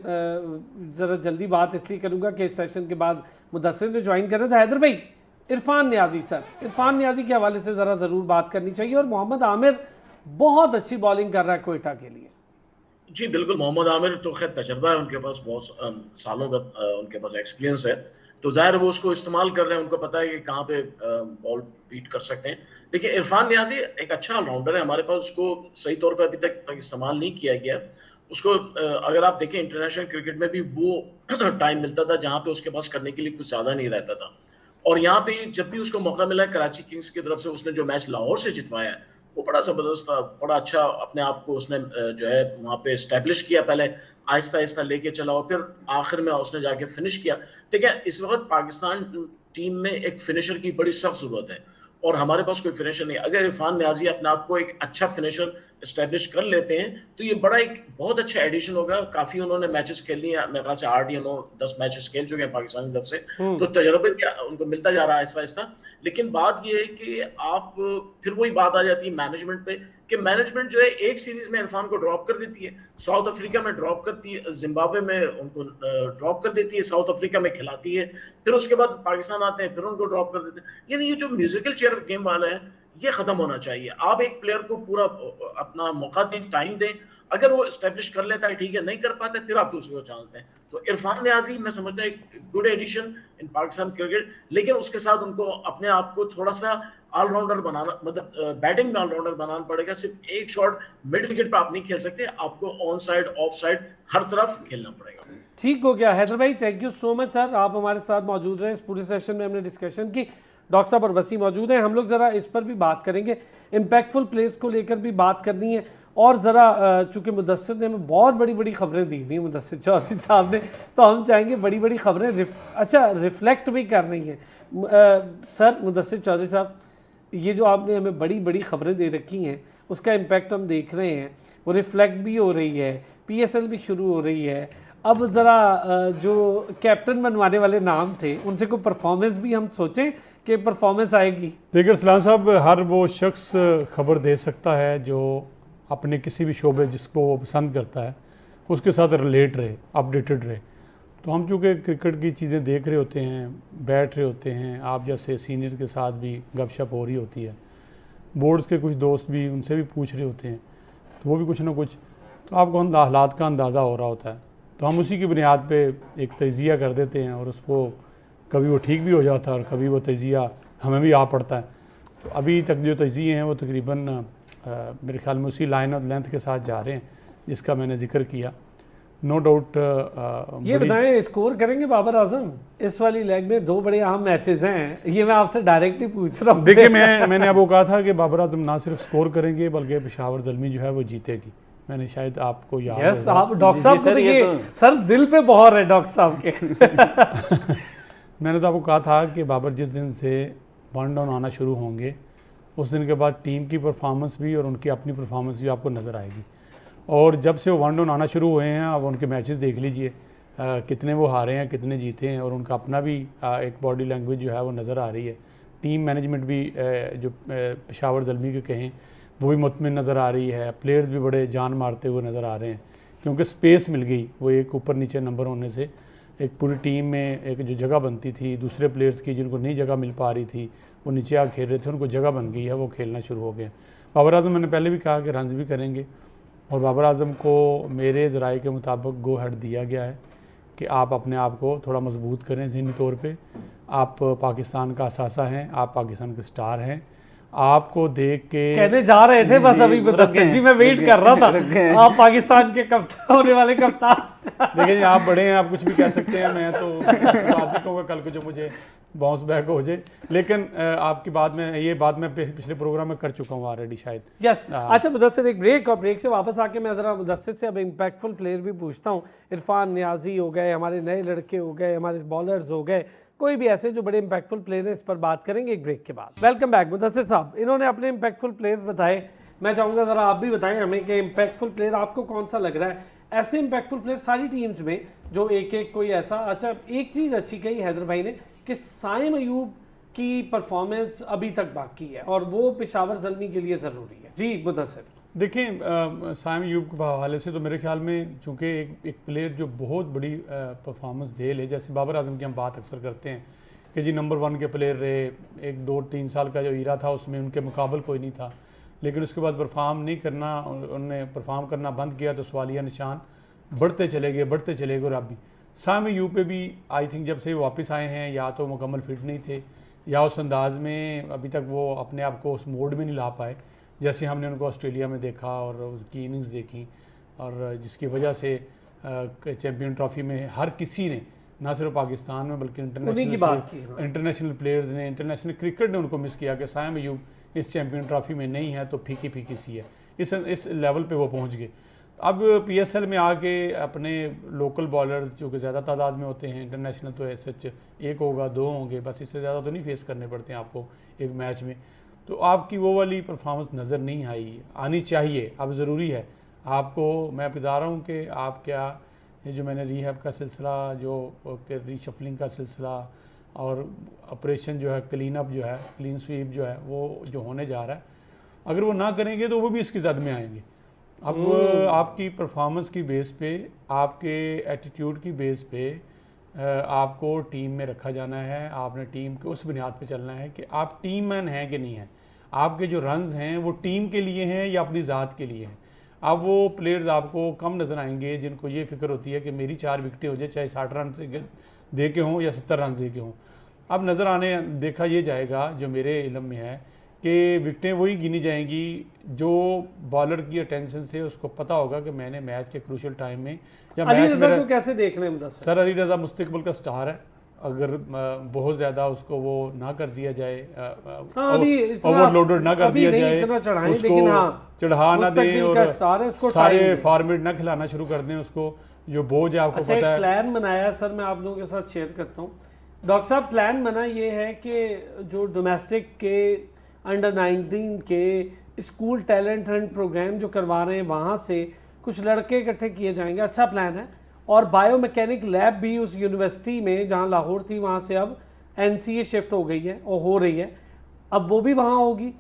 ज़रा जल्दी बात इसलिए करूँगा कि इस सेशन के बाद मुदस्सिर ने ज्वाइन कर रहा था। हैदर भाई, इरफान नियाजी सर, इरफान नियाजी के हवाले से ज़रा ज़रूर बात करनी चाहिए। और मोहम्मद आमिर बहुत अच्छी बॉलिंग कर रहा है क्वेटा के लिए। जी बिल्कुल, मोहम्मद आमिर तो खैर तजर्बा है उनके पास, बहुत सालों का उनके पास एक्सपीरियंस है, तो ज़ाहिर है वो उसको इस्तेमाल कर रहे हैं, उनको पता है कि कहाँ पे बॉल बीट कर सकते हैं। देखिए इरफान नियाजी एक अच्छा ऑलराउंडर है, हमारे पास उसको सही तौर पर अभी तक इस्तेमाल नहीं किया गया। उसको अगर आप देखें इंटरनेशनल क्रिकेट में भी वो टाइम मिलता था जहाँ पे उसके पास करने के लिए कुछ ज़्यादा नहीं रहता था, और यहाँ पे जब भी उसको मौका मिला कराची किंग्स की तरफ से, उसने जो मैच लाहौर से जितवाया है वो बड़ा ज़बरदस्त था, बड़ा अच्छा अपने आप को उसने जो है वहाँ पे एस्टेब्लिश किया, पहले आहिस्ता आहिस्ता लेके चला और फिर आखिर में उसने जाके फिनिश किया। ठीक है, इस वक्त पाकिस्तान टीम में एक फिनिशर की बड़ी सख्त ज़रूरत है और हमारे पास कोई फिनिशर नहीं। अगर इरफान नियाजी अपने आप को एक अच्छा फिनिशर एस्टेब्लिश कर लेते हैं तो ये बड़ा एक बहुत अच्छा एडिशन होगा। काफ़ी उन्होंने मैचेस खेल लिए, मेरे ख्याल से 8 या 9-10 मैचेस खेल चुके हैं पाकिस्तान की तरफ से, तो तजुर्बे उनको मिलता जा रहा है आहिस्ता आहिस्ता। लेकिन बात ये है कि आप फिर वही बात आ जाती है मैनेजमेंट पे कि मैनेजमेंट जो है एक सीरीज में इरफान को ड्रॉप कर देती है, साउथ अफ्रीका में ड्रॉप करती है, जिम्बाब्वे में उनको ड्रॉप कर देती है, साउथ अफ्रीका में खिलाती है, फिर उसके बाद पाकिस्तान आते हैं फिर उनको ड्रॉप कर देते हैं। यानी ये जो म्यूजिकल चेयर गेम वाला है ये खत्म होना चाहिए। आप एक प्लेयर को पूरा अपना मौका दें, टाइम दें, अगर वो एस्टेब्लिश कर लेता है ठीक है, नहीं कर पाता फिर आप दूसरे को चांस दें। तो इरफान नियाजी मैं समझता हूँ एक good addition in Pakistan cricket, लेकिन उसके साथ उनको अपने आप को थोड़ा सा ऑलराउंडर बनाना, मतलब बैटिंग में ऑलराउंडर बनाना पड़ेगा। सिर्फ एक शॉट मिड विकेट पर आप नहीं खेल सकते, आपको ऑन साइड ऑफ साइड हर तरफ खेलना पड़ेगा। ठीक हो गया हैदर भाई, thank you so much sir, आप हमारे साथ मौजूद रहे इस पूरे सेशन में, हमने डिस्कशन की। डॉक्टर साहब और वसी मौजूद हैं, हम लोग ज़रा इस पर भी बात करेंगे, इम्पैक्टफुल प्लेस को लेकर भी बात करनी है। और ज़रा चूँकि मुदस्सिर ने हमें बहुत बड़ी बड़ी खबरें दी हुई, मुदस्सिर चौधरी साहब ने, तो हम चाहेंगे बड़ी बड़ी खबरें रिफ्लेक्ट भी कर रही हैं। सर मुदस्सिर चौधरी साहब, ये जो आपने हमें बड़ी बड़ी खबरें दे रखी हैं उसका इम्पैक्ट हम देख रहे हैं, वो रिफ्लेक्ट भी हो रही है, PSL भी शुरू हो रही है। अब ज़रा जो कैप्टन बनवाने वाले नाम थे उनसे कोई परफॉर्मेंस भी हम सोचें कि परफॉर्मेंस आएगी। देखिए सलाम साहब, हर वो शख्स खबर दे सकता है जो अपने किसी भी शोबे जिसको वो पसंद करता है उसके साथ रिलेट रहे, अपडेटेड रहे। तो हम चूँकि क्रिकेट की चीज़ें देख रहे होते हैं, बैठ रहे होते हैं, आप जैसे सीनियर के साथ भी गपशप हो रही होती है, बोर्ड्स के कुछ दोस्त भी उनसे भी पूछ रहे होते हैं, तो वो भी कुछ ना कुछ, तो आपको हालात का अंदाज़ा हो रहा होता है। तो हम उसी की बुनियाद पे एक तजिया कर देते हैं और उसको कभी वो ठीक भी हो जाता है और कभी वो तजिया हमें भी आ पड़ता है। तो अभी तक जो तजिए हैं वो तकरीबन मेरे ख्याल में उसी लाइन और लेंथ के साथ जा रहे हैं जिसका मैंने जिक्र किया। नो डाउट ये बताएं, स्कोर करेंगे बाबर आजम? इस वाली लेग में 2 बड़े अहम मैचेस हैं, ये मैं आपसे डायरेक्टली पूछ रहा हूँ। देखिए मैंने अब वो कहा था कि बाबर आजम ना सिर्फ स्कोर करेंगे बल्कि पेशावर ज़ल्मी जो है वो जीतेगी। मैंने शायद आपको याद यस, आप डॉक्टर साहब को देखिए सर दिल पे बहर है डॉक्टर साहब के। मैंने तो आपको कहा था कि बाबर जिस दिन से 1 डाउन आना शुरू होंगे उस दिन के बाद टीम की परफॉर्मेंस भी और उनकी अपनी परफॉर्मेंस भी आपको नज़र आएगी। और जब से वो 1 डाउन आना शुरू हुए हैं, आप उनके मैचेस देख लीजिए, कितने वो हारे हैं कितने जीते हैं, और उनका अपना भी एक बॉडी लैंग्वेज जो है वो नज़र आ रही है। टीम मैनेजमेंट भी जो पेशावर ज़ल्मी के कहें वो भी मुतमिन नज़र आ रही है, प्लेयर्स भी बड़े जान मारते हुए नज़र आ रहे हैं क्योंकि स्पेस मिल गई। वो एक ऊपर नीचे नंबर होने से एक पूरी टीम में एक जो जगह बनती थी दूसरे प्लेयर्स की, जिनको नहीं जगह मिल पा रही थी वो नीचे आ खेल रहे थे, उनको जगह बन गई है, वो खेलना शुरू हो गए। बाबर आजम मैंने पहले भी कहा कि रन्स भी करेंगे और बाबर आजम को मेरे ज़राए के मुताबिक गो हेड दिया गया है कि आप अपने आप को थोड़ा मजबूत करें ज़हनी तौर पे। आप पाकिस्तान का असासा हैं, आप पाकिस्तान के स्टार हैं, आपको देख के कहने जा रहे थे बस अभी मुदस्सिर जी, मैं वेट कर रहा था आप पाकिस्तान के कप्तान होने वाले कप्तान। देखिए आप बड़े हैं, आप कुछ भी कह सकते हैं, मैं तो बात नहीं कहूँगा कल को जो मुझे बाउंस बैक हो जाए। लेकिन आपकी बात में ये बात मैं पिछले प्रोग्राम में कर चुका हूँ ऑलरेडी शायद। यस अच्छा मुदस्सिर, एक ब्रेक, और ब्रेक से वापस आके मैं ज़रा मुदस्सिर से अब इम्पैक्टफुल प्लेयर भी पूछता हूँ। इरफान नियाजी हो गए, हमारे नए लड़के हो गए, हमारे बॉलर्स हो गए, कोई भी ऐसे जो बड़े इम्पैक्टफुल प्लेयर हैं, इस पर बात करेंगे एक ब्रेक के बाद। वेलकम बैक मुदस्सिर साहब, इन्होंने अपने इम्पैक्टफुल प्लेयर्स बताए, मैं चाहूँगा ज़रा आप भी बताएं हमें कि इम्पैक्टफुल प्लेयर आपको कौन सा लग रहा है। ऐसे इम्पैक्टफुल प्लेयर सारी टीम्स में जो एक एक कोई ऐसा, अच्छा एक चीज़ अच्छी कही हैदर भाई ने कि साइम अयूब की परफॉर्मेंस अभी तक बाकी है और वो पेशावर ज़ल्मी के लिए ज़रूरी है। जी मुदस्सिर। देखिए साइम अयूब के हवाले से तो मेरे ख्याल में चूँकि एक प्लेयर जो बहुत बड़ी परफॉर्मेंस दे ले, जैसे बाबर आजम की हम बात अक्सर करते हैं कि जी नंबर 1 के प्लेयर रहे, एक 2-3 साल का जो ईरा था उसमें उनके मुकाबल कोई नहीं था, लेकिन उसके बाद परफॉर्म नहीं करना, उन्होंने परफॉर्म करना बंद किया तो सवालिया निशान बढ़ते चले गए। और अभी सामी यू पे भी आई थिंक जब से वापस आए हैं या तो मुकम्मल फिट नहीं थे या उस अंदाज में अभी तक वो अपने आप को उस मोड में नहीं ला पाए जैसे हमने उनको ऑस्ट्रेलिया में देखा और उसकी इनिंग्स देखी, और जिसकी वजह से चैम्पियन ट्रॉफी में हर किसी ने, ना सिर्फ पाकिस्तान में बल्कि इंटरनेशनल प्लेयर्स ने, इंटरनेशनल क्रिकेट ने उनको मिस किया कि साइम अयूब इस चैम्पियन ट्रॉफी में नहीं है तो फीकी सी है। इस लेवल पे वो पहुंच गए। अब पीएसएल में आके अपने लोकल बॉलर्स जो कि ज़्यादा तादाद में होते हैं, इंटरनेशनल तो ऐसे 1 होगा 2 होंगे, बस इससे ज़्यादा तो नहीं फेस करने पड़ते हैं आपको एक मैच में, तो आपकी वो वाली परफॉर्मेंस नज़र नहीं आनी चाहिए। अब ज़रूरी है आपको, मैं बता रहा हूँ कि आप क्या ये जो मैंने रीहैब का सिलसिला, जो रीशफलिंग का सिलसिला और ऑपरेशन जो है क्लीन अप जो है, क्लीन स्वीप जो है, वो जो होने जा रहा है, अगर वो ना करेंगे तो वो भी इसकी जद में आएंगे। अब आपकी परफॉर्मेंस की बेस पे, आपके एटीट्यूड की बेस पे आपको टीम में रखा जाना है, आपने टीम के उस बुनियाद पे चलना है कि आप टीम मैन हैं कि नहीं हैं, आपके जो रन्स हैं वो टीम के लिए हैं या अपनी ज़ात के लिए हैं। अब वो प्लेयर्स आपको कम नज़र आएंगे जिनको ये फिक्र होती है कि मेरी 4 विकेटें हो जाए, चाहे 60 रन से दे के हों या 70 रन दे के हों। अब नज़र आने देखा ये जाएगा, जो मेरे इल्म में है, कि विकटें वही गिनी जाएंगी जो बॉलर की अटेंशन से उसको पता होगा कि मैंने मैच के क्रूशियल टाइम में या मैच मेरा को कैसे देख रहे हैं सर। अली रज़ा मुस्तकबिल का स्टार है, अगर बहुत ज़्यादा उसको वो ना कर दिया जाए, ओवरलोडेड ना कर दिया जाए, उसको चढ़ा ना दें और सारे फॉर्मेट ना खिलाना शुरू कर दें उसको, जो बोझ है आपको पता है। प्लान बनाया सर, मैं आप लोगों के साथ शेयर करता हूँ डॉक्टर साहब। प्लान बना ये है कि जो डोमेस्टिक के अंडर 19 के स्कूल टैलेंट हंट प्रोग्राम जो करवा रहे हैं वहाँ से कुछ लड़के इकट्ठे किए जाएंगे, अच्छा प्लान है। और बायोमैकेनिक लैब भी उस यूनिवर्सिटी में जहाँ लाहौर थी वहाँ से अब NCA शिफ्ट हो गई है और हो रही है, अब वो भी वहाँ होगी।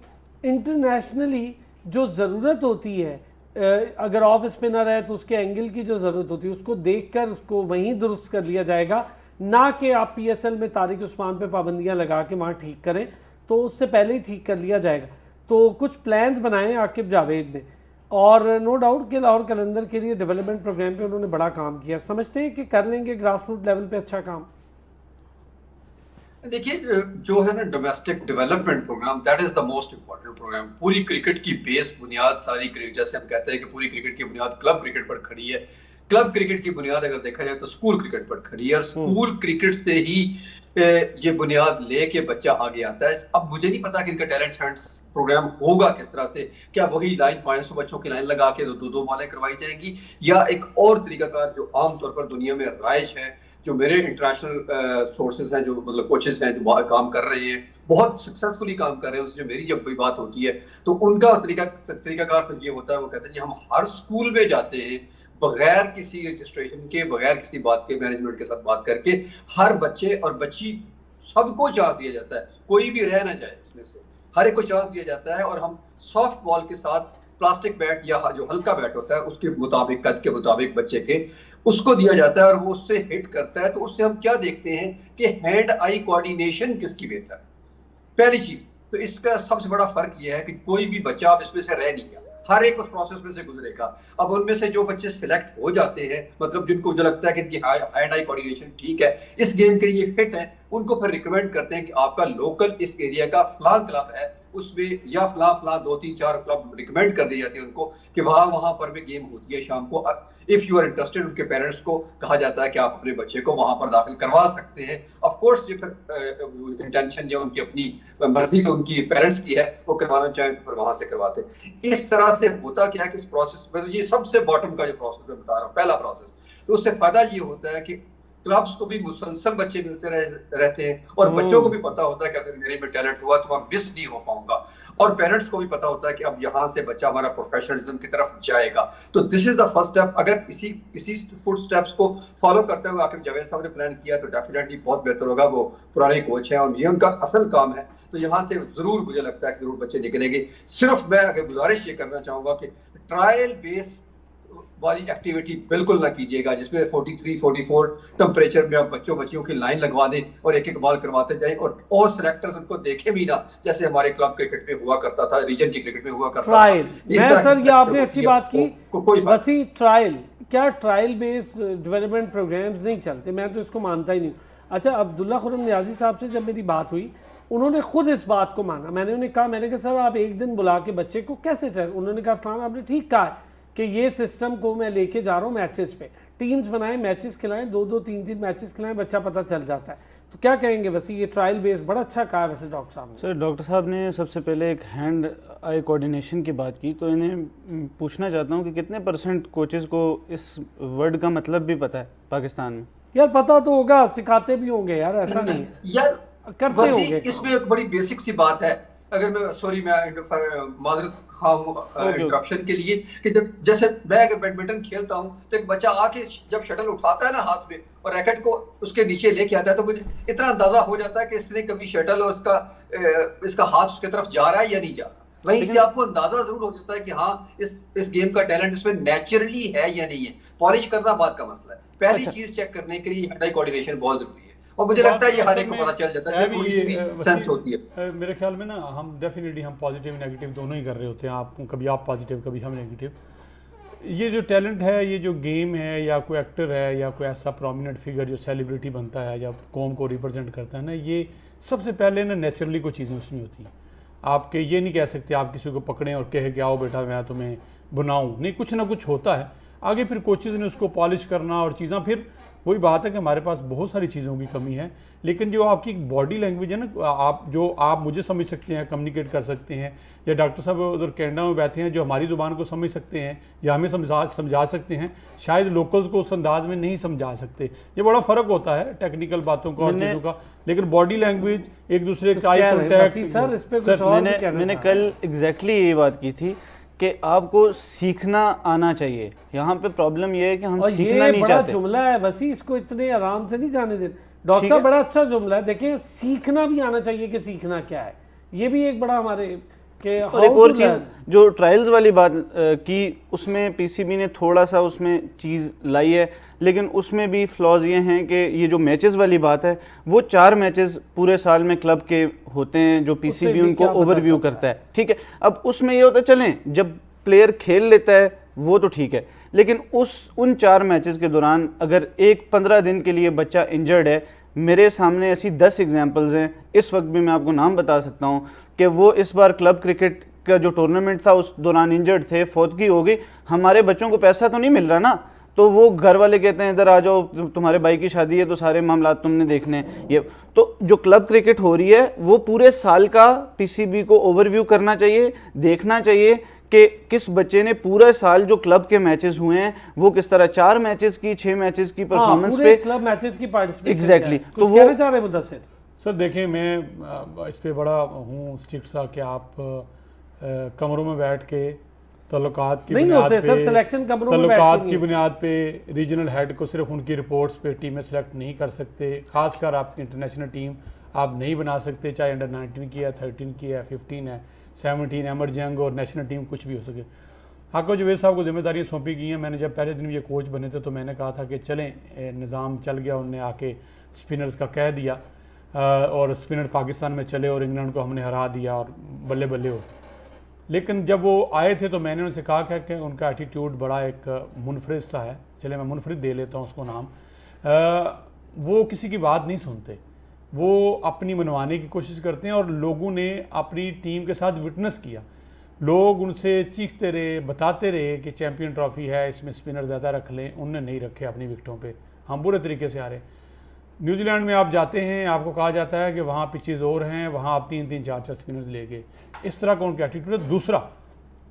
इंटरनेशनली जो ज़रूरत होती है, अगर ऑफ स्पिनर है तो उसके एंगल की जो ज़रूरत होती है उसको देखकर उसको वहीं दुरुस्त कर लिया जाएगा, ना कि आप PSL में तारिक उस्मान पे पाबंदियाँ लगा के वहाँ ठीक करें, तो उससे पहले ही ठीक कर लिया जाएगा। तो कुछ प्लान्स बनाए आकिब जावेद ने, और नो डाउट कि लाहौर कलंदर के लिए डेवलपमेंट प्रोग्राम पे उन्होंने बड़ा काम किया। समझते हैं कि कर लेंगे ग्रास रूट लेवल पे अच्छा काम? देखिए, जो है ना domestic development program, that is the most important program. पूरी क्रिकेट की बेस बुनियाद, सारी क्रिकेट, जैसे हम कहते हैं कि पूरी क्रिकेट की बुनियाद क्लब क्रिकेट पर खड़ी है, क्लब क्रिकेट की बुनियाद अगर देखा जाए तो स्कूल क्रिकेट पर खड़ी है, और स्कूल क्रिकेट से ही ये बुनियाद लेके बच्चा आगे आता है। अब मुझे नहीं पता कि इनका टैलेंट हंट्स प्रोग्राम होगा किस तरह से, क्या वही लाइन 500 बच्चों की लाइन लगा के 2-2 बॉलें करवाई जाएंगी, या एक और तरीकाकार जो आमतौर पर दुनिया में राइज है, जो मेरे इंटरनेशनल सोर्सेज हैं, जो मतलब कोचेज हैं जो काम कर रहे हैं, बहुत सक्सेसफुली काम कर रहे हैं, उससे जो मेरी जब भी बात होती है तो उनका तरीकाकार तो ये होता है, वो कहते हैं हम हर स्कूल में जाते हैं बगैर किसी रजिस्ट्रेशन के, बगैर किसी बात के, मैनेजमेंट के साथ बात करके हर बच्चे और बच्ची सबको चांस दिया जाता है, कोई भी रह ना जाए इसमें से, हर एक को चांस दिया जाता है। और हम सॉफ्ट बॉल के साथ प्लास्टिक बैट या जो हल्का बैट होता है उसके मुताबिक, कद के मुताबिक बच्चे के, उसको दिया जाता है और वो उससे हिट करता है। तो उससे हम क्या देखते हैं कि हैंड आई कोऑर्डिनेशन किसकी बेहतर है, पहली चीज। तो इसका सबसे बड़ा फर्क यह है कि कोई भी बच्चा अब इसमें से रह नहीं गया, हर एक उस प्रोसेस में से गुजरेगा। अब उनमें से जो बच्चे सिलेक्ट हो जाते हैं, मतलब जिनको मुझे लगता है कि इनकी हैंड आई कोऑर्डिनेशन ठीक है, इस गेम के लिए फिट है, उनको फिर रिकमेंड करते हैं कि आपका लोकल इस एरिया का फलां क्लब है, उसमें या फलां 2-3-4 क्लब रिकमेंड कर दी जाती है उनको कि वहां पर भी गेम होती है शाम को। इफ यू आर इंटरेस्टेड, उनके पेरेंट्स को कहा जाता है कि आप अपने बच्चे को वहां पर दाखिल करवा सकते हैं। ऑफ कोर्स ये फिर इंटेंशन जो उनकी अपनी मर्जी उनकी पेरेंट्स की है, वो करवाना चाहे तो फिर वहां से करवाते हैं। इस तरह से होता क्या है कि इस प्रोसेस में, ये सबसे बॉटम का जो प्रोसेस मैं बता रहा हूँ, पहला प्रोसेस, तो उससे फायदा ये होता है कि क्लब्स को भी मुसलसल बच्चे मिलते रहते हैं, और बच्चों को भी पता होता है कि अगर मेरे में टैलेंट हुआ तो मैं मिस नहीं हो पाऊंगा, और पेरेंट्स को भी पता होता है कि अब यहाँ से बच्चा हमारा प्रोफेशनलिज्म की तरफ जाएगा। तो this is the first step. अगर इसी फुट स्टेप्स को फॉलो करते हुए आकिब जावेद साहब ने प्लान किया तो डेफिनेटली बहुत बेहतर होगा। वो पुराने कोच हैं और ये उनका असल काम है, तो यहाँ से जरूर मुझे लगता है कि जरूर बच्चे निकलेंगे। सिर्फ मैं अगर गुजारिश ये करना चाहूंगा कि ट्रायल बेस वाली एक्टिविटी बिल्कुल ना कीजिएगा, जिसमें 43, 44 टेम्परेचर में आप बच्चों की लाइन लगवा दें और एक एक बॉल करवाते जाएं, और सेलेक्टर्स उनको देखें भी ना, जैसे हमारे क्लब क्रिकेट में हुआ करता था, रीजन की क्रिकेट में हुआ करता था। ट्रायल, मैं सर ये आपने अच्छी बात की, वसी ट्रायल, क्या ट्रायल बेस्ड डेवलपमेंट प्रोग्राम्स नहीं चलते? मैं तो इसको मानता ही नहीं। अच्छा, अब्दुल्ला खुर्रम नियाजी साहब से जब मेरी बात हुई, उन्होंने खुद इस बात को माना। मैंने उन्हें कहा सर आप एक दिन बुला के बच्चे को कैसे टेस्ट, उन्होंने कहा अरसलान आपने ठीक कहा है कि ये सिस्टम को मैं लेके जा रहा हूँ मैचेस पे, टीम्स बनाएं, मैचेस खिलाएं, 2-2, 3-3 मैचेस खिलाएं, बच्चा पता चल जाता है। तो क्या कहेंगे वैसे, ये ट्रायल बेस्ड बड़ा अच्छा कहा है वैसे डॉक्टर साहब ने। सर डॉक्टर साहब ने सबसे पहले एक हैंड आई कोऑर्डिनेशन की बात की, तो इन्हें पूछना चाहता हूँ कि कितने % कोचेस को इस वर्ड का मतलब भी पता है पाकिस्तान में? यार पता तो होगा, सिखाते भी होंगे यार, ऐसा नहीं है यार, करते होंगे। इसमें एक बड़ी बेसिक सी बात है, अगर मैं माजरत खाऊं इंटरप्शन के लिए, कि जैसे मैं अगर बैडमिंटन खेलता हूं तो एक बच्चा आके जब शटल उठाता है ना हाथ में और रैकेट को उसके नीचे लेके आता है, तो मुझे इतना अंदाजा हो जाता है कि इसने कभी शटल और इसका हाथ उसके तरफ जा रहा है या नहीं जा रहा। वहीं से आपको अंदाजा जरूर हो जाता है कि हाँ इस गेम का टैलेंट इसमें नेचुरली है या नहीं है। पॉलिश करना बात का मसला है, पहली चीज चेक करने के लिए हैंड आई कोऑर्डिनेशन बहुत जरूरी है, और मुझे लगता है ये हर एक को पता चल जाता है, थोड़ी सी भी सेंस होती है। मेरे ख्याल में ना हम डेफिनेटली हम पॉजिटिव नेगेटिव दोनों ही कर रहे होते हैं, आप कभी आप पॉजिटिव कभी हम नेगेटिव। ये जो टैलेंट है, ये जो गेम है, या कोई एक्टर है या कोई ऐसा प्रोमिनेंट फिगर जो सेलिब्रिटी बनता है या कौम को रिप्रेजेंट करता है ना, ये सबसे पहले ना नेचुरली कोई चीज़ें उसमें होती हैं। आपके ये नहीं कह सकते आप किसी को पकड़ें और कहे कि आओ बेटा मैं तुम्हें बनाऊँ, नहीं, कुछ ना कुछ होता है। आगे फिर कोचेज़ ने उसको पॉलिश करना और चीज़ें, फिर वही बात है कि हमारे पास बहुत सारी चीज़ों की कमी है, लेकिन जो आपकी बॉडी लैंग्वेज है ना, आप मुझे समझ सकते हैं, कम्युनिकेट कर सकते हैं, या डॉक्टर साहब उधर कैनेडा में बैठे हैं जो हमारी ज़ुबान को समझ सकते हैं या हमें समझा सकते हैं, शायद लोकल्स को उस अंदाज में नहीं समझा सकते। ये बड़ा फ़र्क होता है टेक्निकल बातों का और चीज़ों का, लेकिन बॉडी लैंग्वेज, एक दूसरे का आई कॉन्टैक्ट। मैंने कल एग्जैक्टली यही बात की थी कि आपको सीखना आना चाहिए। यहाँ पे प्रॉब्लम ये है कि हम सीखना नहीं चाहते। जुमला है वसी, इसको इतने आराम से नहीं जाने देते। डॉक्टर साहब बड़ा अच्छा जुमला है, देखिए सीखना भी आना चाहिए कि सीखना क्या है, ये भी एक बड़ा हमारे के। और एक और चीज़ जो ट्रायल्स वाली बात की, उसमें पीसीबी ने थोड़ा सा उसमें चीज़ लाई है, लेकिन उसमें भी फ्लॉज ये हैं कि ये जो मैचेस वाली बात है, वो 4 मैचेस पूरे साल में क्लब के होते हैं जो पीसीबी उनको ओवरव्यू करता है, ठीक है। अब उसमें ये होता है, चलें जब प्लेयर खेल लेता है वो तो ठीक है, लेकिन उन 4 मैचेस के दौरान अगर 15 दिन के लिए बच्चा इंजर्ड है, मेरे सामने ऐसी 10 एग्जांपल्स हैं, इस वक्त भी मैं आपको नाम बता सकता हूं कि वो इस बार क्लब क्रिकेट का जो टूर्नामेंट था उस दौरान इंजर्ड थे, फौतगी हो गई। हमारे बच्चों को पैसा तो नहीं मिल रहा ना, तो वो घर वाले कहते हैं इधर आ जाओ, तुम्हारे भाई की शादी है तो सारे मामला तुमने देखने। ये तो जो क्लब क्रिकेट हो रही है वो पूरे साल का पीसीबी को ओवरव्यू करना चाहिए, देखना चाहिए कि किस बच्चे ने पूरा साल जो क्लब के मैचेस हुए हैं वो किस तरह 4 मैचेस की 6 मैचेस की परफॉर्मेंस पे क्लब मैचेस की पार्टिसिपेशन एग्जैक्टली। तो वो कहना चाह रहे मुद्दसर सर, देखें मैं इस पे बड़ा हूँ स्ट्रिक्ट सा कि आप कमरों में बैठ के तल्लुकात की बुनियाद पे, सर सिलेक्शन कमरों में तल्लुकात की बुनियाद पे रीजनल हेड को सिर्फ उनकी रिपोर्ट्स पे टीमें सेलेक्ट नहीं कर सकते। खासकर आपकी इंटरनेशनल टीम आप नहीं बना सकते, चाहे अंडर 19 की है, 13 की है, 15 है, 17 एमरजंग और नेशनल टीम कुछ भी हो सके। हाकिम जवेद साहब को जिम्मेदारियाँ सौंपी गई हैं। मैंने जब पहले दिन ये कोच बने थे तो मैंने कहा था कि चलें, निज़ाम चल गया, उनने आके स्पिनर्स का कह दिया और स्पिनर पाकिस्तान में चले और इंग्लैंड को हमने हरा दिया और बल्ले बल्ले हो। लेकिन जब वो आए थे तो मैंने उनसे कहा कि उनका एटीट्यूड बड़ा एक मुनफरिद सा है, चले मैं मुनफरिद दे लेता हूँ उसको नाम। वो किसी की बात नहीं सुनते, वो अपनी मनवाने की कोशिश करते हैं और लोगों ने अपनी टीम के साथ विटनेस किया। लोग उनसे चीखते रहे, बताते रहे कि चैम्पियन ट्रॉफी है, इसमें स्पिनर ज़्यादा रख लें, उनने नहीं रखे अपनी विकेटों पे, हम बुरे तरीके से आ रहे। न्यूजीलैंड में आप जाते हैं, आपको कहा जाता है कि वहाँ पिचेज़ और हैं, वहाँ आप 3-3, 4-4 स्पिनर्स ले गए। इस तरह का उनका एटीट्यूड है। दूसरा,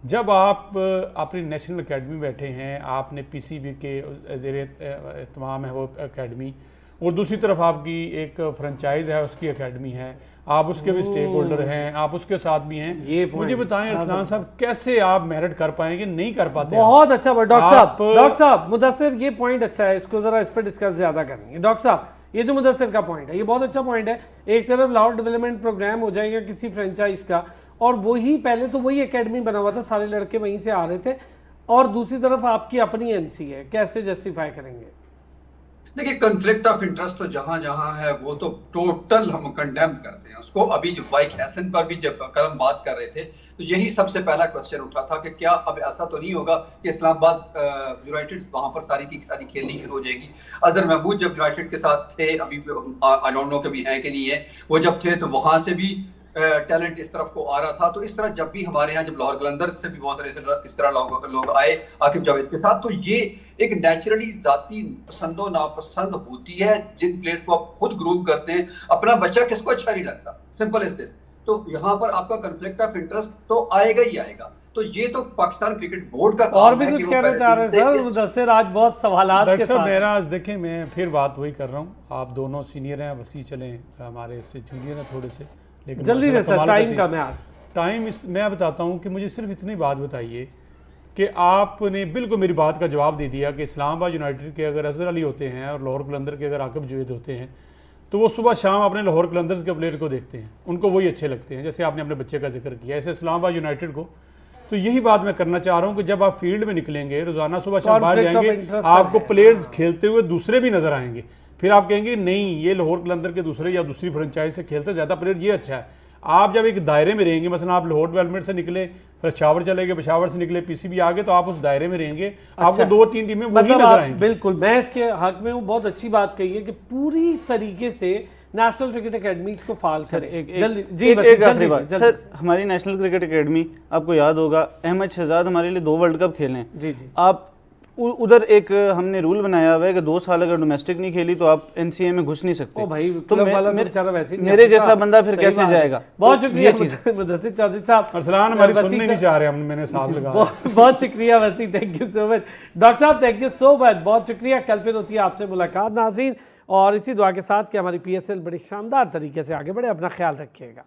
जब आप अपनी नेशनल अकेडमी में बैठे हैं, आपने पीसीबी के ज़ेरे एहतमाम है वो अकेडमी, और दूसरी तरफ आपकी एक फ्रेंचाइज है, उसकी एकेडमी है, आप उसके भी स्टेक होल्डर हैं, आप उसके साथ भी हैं। मुझे बताएं अरसलान साहब, कैसे आप मेरिट कर पाएंगे? नहीं कर पाते। बहुत अच्छा डॉक्टर साहब मुदस्सिर, ये पॉइंट अच्छा है, इसको जरा इस पर डिस्कस ज्यादा करेंगे। डॉक्टर साहब, ये जो मुदस्सिर का पॉइंट है ये बहुत अच्छा पॉइंट है। एक तरफ लाहौर डेवलपमेंट प्रोग्राम हो जाएगा किसी फ्रेंचाइज का, और वही पहले तो वही एकेडमी बना हुआ था, सारे लड़के वहीं से आ रहे थे, और दूसरी तरफ आपकी अपनी एमसी है, कैसे जस्टिफाई करेंगे? देखिए, कन्फ्लिक्ट ऑफ इंटरेस्ट तो जहां जहां है वो तो टोटल हम कंडेम करते हैं उसको। अभी जो वाइक हैसन पर भी जब कल हम बात कर रहे थे तो यही सबसे पहला क्वेश्चन उठा था कि क्या अब ऐसा तो नहीं होगा कि इस्लामाबाद यूनाइटेड वहां पर सारी की सारी खेलनी शुरू हो जाएगी। अजहर महमूद जब यूनाइटेड के साथ थे, अभी आई डोंट नो कभी है कि नहीं है, वो जब थे तो वहां से भी टैलेंट इस तरफ को आ रहा था। तो इस तरह जब भी हमारे यहाँ जब लाहौर कलंदर से भी बहुत सारे इस तरह लोग आए आकिब जावेद के साथ, तो ये एक नेचुरली जाती पसंदो नापसंद होती है जिन प्लेयर्स को आप खुद ग्रूम करते हैं। अपना बच्चा किसको अच्छा नहीं लगता, सिंपल एज दिस। तो यहाँ पर आपका कन्फ्लिक्ट ऑफ इंटरेस्ट तो आएगा ही आएगा। तो ये तो पाकिस्तान क्रिकेट बोर्ड का और काम भी है कुछ कि वो कहना पहले चाह दिन रहे से हैं इस सर मुदस्सिर, आज बहुत सवालात के डॉक्टर साहब साथ। मेरा देखिए, मैं फिर बात वही कर रहा हूँ, आप दोनों सीनियर हैं, वसी चले हमारे से जूनियर हैं थोड़े से, लेकिन जल्दी मसला से सर, कमाल टाइम का का चीज़। मैं आज टाइम इस मैं बताता हूँ कि मुझे सिर्फ इतनी बात बताइए कि आपने बिल्कुल मेरी बात का जवाब दे दिया कि इस्लामाबाद यूनाइटेड के अगर अजहर अली होते हैं और लाहौर कलंदर के अगर आकिब जावेद होते हैं तो वो सुबह शाम अपने लाहौर कलंदर्स के प्लेयर को देखते हैं, उनको वही अच्छे लगते हैं, जैसे आपने अपने बच्चे का जिक्र किया। ऐसे इस्लामाबाद यूनाइटेड को तो यही बात मैं करना चाह रहा हूँ कि जब आप फील्ड में निकलेंगे रोजाना सुबह शाम बाहर Conflict of जाएंगे, interest आपको है। प्लेयर्स खेलते हुए दूसरे भी नजर आएंगे, फिर आप कहेंगे नहीं ये लाहौर कलंदर के दूसरे या दूसरी फ्रेंचाइज से खेलते ज़्यादा प्लेयर ये अच्छा है। आप जब एक दायरे में रहेंगे, मसलन आप लाहौर डेवलपमेंट से निकले, फिर पेशावर चले गए, पेशावर से निकले पीसीबी आ गए, तो आप उस दायरे में रहेंगे, आपको 2-3 टीमें वही मतलब नजर आप आएंगी। बिल्कुल, मैं इसके हक में हूँ। बहुत अच्छी बात कही है कि पूरी तरीके से नेशनल क्रिकेट एकेडमीज को फाल सर करें। एक जल्दी एक, जी, एक, बस एक जल्दी आखिरी से, बात जल्दी सर, से। हमारी नेशनल क्रिकेट एकेडमी आपको याद होगा, अहमद शहजाद हमारे लिए 2 वर्ल्ड कप खेले हैं। जी जी, आप उधर एक हमने रूल बनाया हुआ है कि 2 साल अगर डोमेस्टिक नहीं खेली तो आप एनसीए में घुस नहीं सकते। ओ भाई, तो क्लब वाला तो बेचारा वैसे ही नहीं मेरे आ सकता। जैसा बंदा फिर सही कैसे बात है। जाएगा? बहुत तो शुक्रिया ये चीज़ मुदस्सिर चौधरी साहब। अरसलान हमारी वसी सुनने नहीं साहब, चाह रहे, हम मैंने साफ लगा। बहुत शुक्रिया वसी, thank you so much. Doctor साहब थैंक यू सो मच, बहुत शुक्रिया। कल फिर होती है आपसे मुलाकात नाज़रीन, और इसी दुआ के साथ कि हमारी PSL बड़ी शानदार तरीके से आगे बढ़े। अपना ख्याल रखिएगा।